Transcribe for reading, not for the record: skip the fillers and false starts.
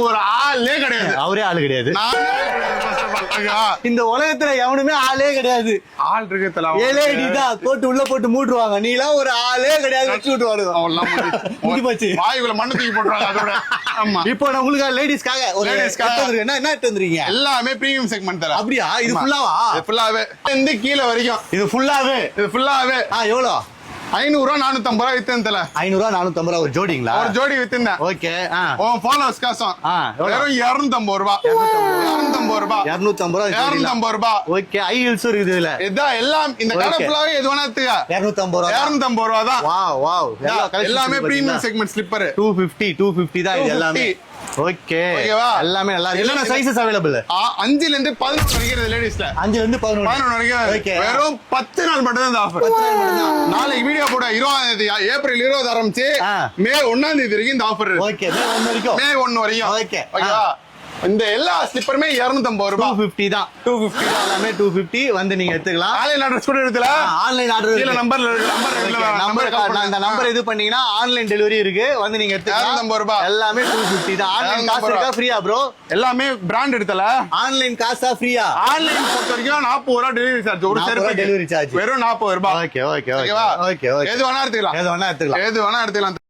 ஒரு ஆளே கிடையாது. அவரே ஆளு கிடையாது. ஓகேவா? இந்த உலகத்துல எவனுமே ஆளே கிடையாது. ஆள் இருக்கு ஏலேடி தான் போட்டு உள்ள போட்டு மூட்டுவாங்க. நீலாம் ஒரு ஆளே கிடையாது. வச்சு விட்டுவாங்க. முடி போச்சு. வாயுக்குள்ள மண்ணு தூக்கி போட்டுருவாங்க அதோட. ஆமா. இப்போ நான் உங்களுக்கு லேடிஸ்க்காக ஒரு என்ன எடுத்து வந்துருக்கீங்க? எல்லாமே பிரீமியம் செக்மெண்ட் தர. அப்படியா? இது ஃபுல்லாவா? ஃபுல்லாவே இந்த கீழ வரைக்கும். இது ஃபுல்லாவே எவ்வளோ? 500 ரூபா 450 ரூபா வித்தேன். 500 ரூபா 450 ரூபா ஒரு ஜோடிங்களா? ஒரு ஜோடி வித்திருந்தேன். ஓகே. உன் ஃபாலோவர்ஸ் காசம் வெறும் 250 ரூபா. 250 ரூபா. 250 ரூபா. ஓகே. ஐ ஹில்ஸ் இருக்குது இதுல. இதான் எல்லாம் இந்த கடை ஃபுல்லாவே எது வேணா எடுத்துக்க. 250 ரூபா. 250 ரூபா தான். வாவ். எல்லாமே பிரீமியம் செக்மெண்ட் ஸ்லிப்பர். 250 தான் இது எல்லாமே. ஓகே. எல்லாமே நல்லா இருக்கு. என்ன சைஸஸ் அவேலபிள்? 5 ல இருந்து 11 வரைக்கும் லேடீஸ்ல. 5 ல இருந்து 11 வரைக்கும். வெறும் 10 நாள் மட்டும் தான் இந்த ஆஃபர். 10 நாள் மட்டும் தான். நாளைக்கு வீடியோ போட 20 ஏப்ரல் 20 ஆரம்பிச்சு மே 1 தேதி வரைக்கும் இந்த ஆஃபர் இருக்கு. ஓகே. மே 1 வரைக்கும். ஓகே. ஓகேவா? இந்த எல்லா ஸ்லிப்பருமே 250 ரூபாய். 250 தான். 250 தான். எல்லாமே 250 வந்து நீங்க எடுத்துக்கலாம். ஆன்லைன் ஆர்டர் கூட எடுத்துக்கலாம். ஆன்லைன் ஆர்டர் கீழ நம்பர் அந்த நம்பர் இது பண்ணீங்கன்னா ஆன்லைன் டெலிவரி இருக்கு. வந்து நீங்க எடுத்துக்கலாம். 250 ரூபாய். எல்லாமே 250 தான். ஆன்லைன் காசு இருக்கா ஃப்ரீயா ப்ரோ? எல்லாமே பிராண்ட் எடுத்தல. ஆன்லைன் காசா ஃப்ரீயா? ஆன்லைன் பொறுத்த வரைக்கும் 40 ரூபாய் டெலிவரி சார்ஜ். ஒரு செருப்பு டெலிவரி சார்ஜ் வெறும் 40 ரூபாய். ஓகே. எது வேணா எடுத்துக்கலாம். எது வேணா எடுத்துக்கலாம்.